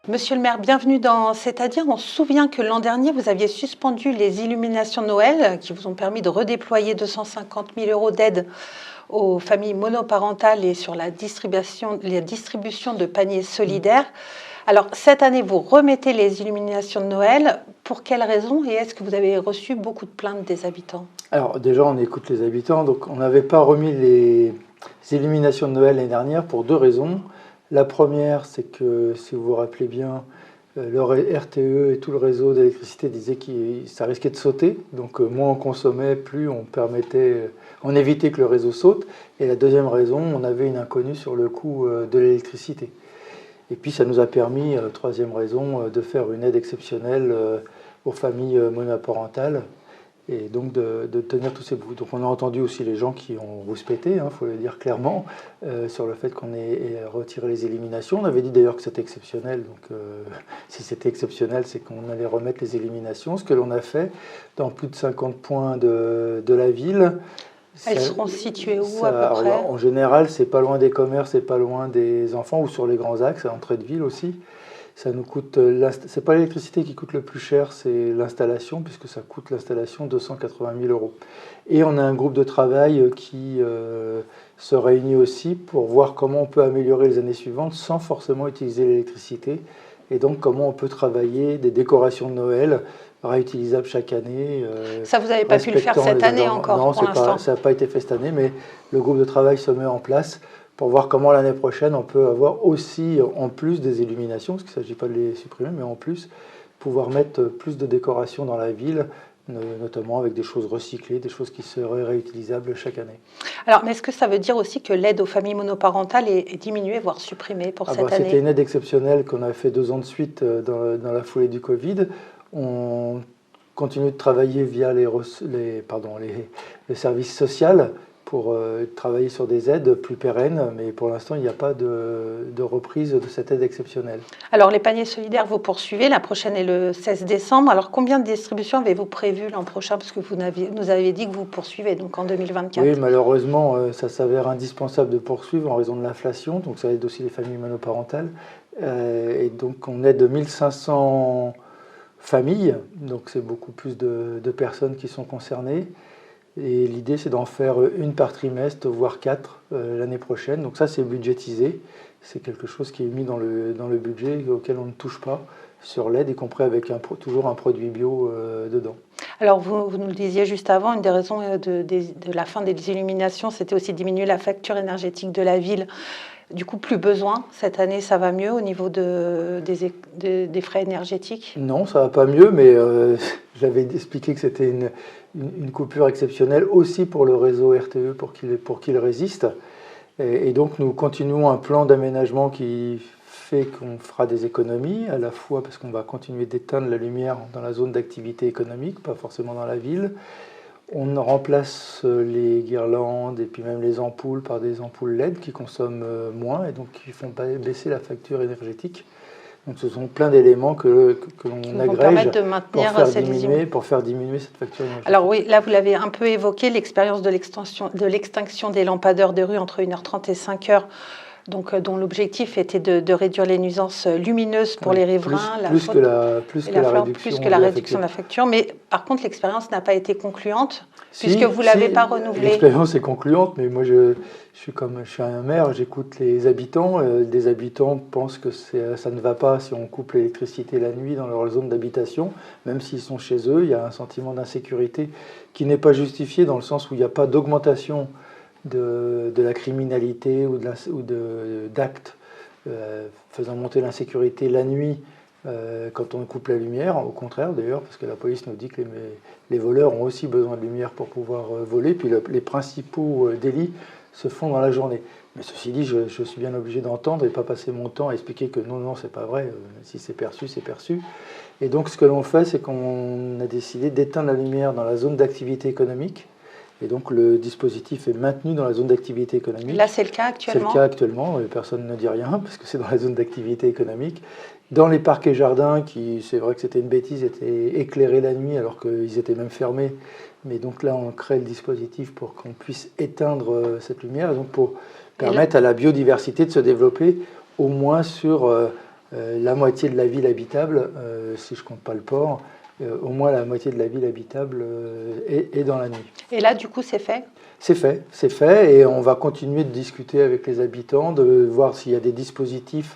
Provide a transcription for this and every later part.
Monsieur le maire, bienvenue dans C'est-à-dire. On se souvient que l'an dernier, vous aviez suspendu les illuminations de Noël qui vous ont permis de redéployer 250 000 euros d'aide aux familles monoparentales et sur la distribution de paniers solidaires. Alors, cette année, vous remettez les illuminations de Noël. Pour quelles raisons et est-ce que vous avez reçu beaucoup de plaintes des habitants? Alors déjà, on écoute les habitants. Donc, on n'avait pas remis les illuminations de Noël l'année dernière pour deux raisons. La première, c'est que, si vous vous rappelez bien, le RTE et tout le réseau d'électricité disaient que ça risquait de sauter. Donc, moins on consommait, plus on évitait que le réseau saute. Et la deuxième raison, on avait une inconnue sur le coût de l'électricité. Et puis, ça nous a permis, troisième raison, de faire une aide exceptionnelle aux familles monoparentales et donc de tenir tous ces bouts. Donc on a entendu aussi les gens qui ont rouspété, il faut le dire clairement, sur le fait qu'on ait retiré les éliminations. On avait dit d'ailleurs que c'était exceptionnel, donc si c'était exceptionnel, c'est qu'on allait remettre les éliminations, ce que l'on a fait dans plus de 50 points de la ville. Elles seront situées où à peu près? En général, c'est pas loin des commerces, c'est pas loin des enfants, ou sur les grands axes, à l'entrée de ville aussi. Ça nous coûte, c'est pas l'électricité qui coûte le plus cher, c'est l'installation, puisque ça coûte l'installation 280 000 euros. Et on a un groupe de travail qui se réunit aussi pour voir comment on peut améliorer les années suivantes sans forcément utiliser l'électricité. Et donc comment on peut travailler des décorations de Noël réutilisables chaque année. Ça, vous n'avez pas pu le faire cette année encore, non, pour l'instant? Ça n'a pas été fait cette année, mais le groupe de travail se met en place pour voir comment l'année prochaine on peut avoir aussi, en plus des illuminations, parce qu'il ne s'agit pas de les supprimer, mais en plus, pouvoir mettre plus de décorations dans la ville, notamment avec des choses recyclées, des choses qui seraient réutilisables chaque année. Alors, mais est-ce que ça veut dire aussi que l'aide aux familles monoparentales est diminuée, voire supprimée pour cette année? C'était une aide exceptionnelle qu'on a fait 2 ans de suite dans la foulée du Covid. On continue de travailler via le service social pour travailler sur des aides plus pérennes, mais pour l'instant, il n'y a pas de reprise de cette aide exceptionnelle. Alors, les paniers solidaires, vous poursuivez. La prochaine est le 16 décembre. Alors, combien de distributions avez-vous prévues l'an prochain? Parce que nous avez dit que vous poursuivez, donc en 2024. Oui, malheureusement, ça s'avère indispensable de poursuivre en raison de l'inflation. Donc, ça aide aussi les familles monoparentales. Et donc, on aide 1500 familles. Donc, c'est beaucoup plus de personnes qui sont concernées. Et l'idée, c'est d'en faire une par trimestre, voire 4 l'année prochaine. Donc ça, c'est budgétisé. C'est quelque chose qui est mis dans le budget auquel on ne touche pas sur l'aide, y compris avec toujours un produit bio dedans. Alors, vous nous le disiez juste avant, une des raisons de la fin des illuminations, c'était aussi diminuer la facture énergétique de la ville. Du coup, plus besoin. Cette année, ça va mieux au niveau des frais énergétiques? Non, ça va pas mieux, mais j'avais expliqué que c'était une coupure exceptionnelle aussi pour le réseau RTE pour qu'il résiste. Et donc, nous continuons un plan d'aménagement qui fait qu'on fera des économies, à la fois parce qu'on va continuer d'éteindre la lumière dans la zone d'activité économique, pas forcément dans la ville. On remplace les guirlandes et puis même les ampoules par des ampoules LED qui consomment moins et donc qui font baisser la facture énergétique. Donc ce sont plein d'éléments que l'on agrège pour faire diminuer cette facture énergétique. Alors oui, là vous l'avez un peu évoqué, l'expérience de l'extinction des lampadaires de rue entre 1h30 et 5h. Donc, dont l'objectif était de réduire les nuisances lumineuses pour les riverains, plus que la réduction de la facture. Mais par contre, l'expérience n'a pas été concluante, puisque vous ne l'avez pas renouvelée. L'expérience est concluante, mais moi je suis un maire, j'écoute les habitants. Des habitants pensent que ça ne va pas si on coupe l'électricité la nuit dans leur zone d'habitation, même s'ils sont chez eux. Il y a un sentiment d'insécurité qui n'est pas justifié dans le sens où il n'y a pas d'augmentation de la criminalité ou d'actes faisant monter l'insécurité la nuit quand on coupe la lumière. Au contraire d'ailleurs, parce que la police nous dit que les voleurs ont aussi besoin de lumière pour pouvoir voler, puis les principaux délits se font dans la journée. Mais ceci dit, je suis bien obligé d'entendre et pas passer mon temps à expliquer que non, c'est pas vrai, si c'est perçu, c'est perçu. Et donc ce que l'on fait, c'est qu'on a décidé d'éteindre la lumière dans la zone d'activité économique. Et donc le dispositif est maintenu dans la zone d'activité économique. Là, c'est le cas actuellement? C'est le cas actuellement, personne ne dit rien, parce que c'est dans la zone d'activité économique. Dans les parcs et jardins, c'est vrai que c'était une bêtise, étaient éclairés la nuit, alors qu'ils étaient même fermés. Mais donc là, on crée le dispositif pour qu'on puisse éteindre cette lumière, et donc pour permettre à la biodiversité de se développer, au moins sur la moitié de la ville habitable, si je ne compte pas le port, au moins la moitié de la ville habitable est dans la nuit. Et là, du coup, c'est fait? C'est fait, et on va continuer de discuter avec les habitants, de voir s'il y a des dispositifs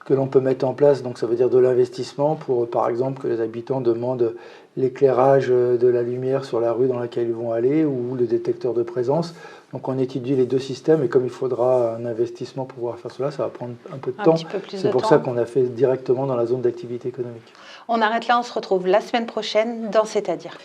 que l'on peut mettre en place, donc ça veut dire de l'investissement pour, par exemple, que les habitants demandent l'éclairage de la lumière sur la rue dans laquelle ils vont aller ou le détecteur de présence. Donc on étudie les deux systèmes, et comme il faudra un investissement pour pouvoir faire cela, ça va prendre un peu de temps. C'est pour ça qu'on a fait directement dans la zone d'activité économique. On arrête là, on se retrouve la semaine prochaine dans C'est-à-dire.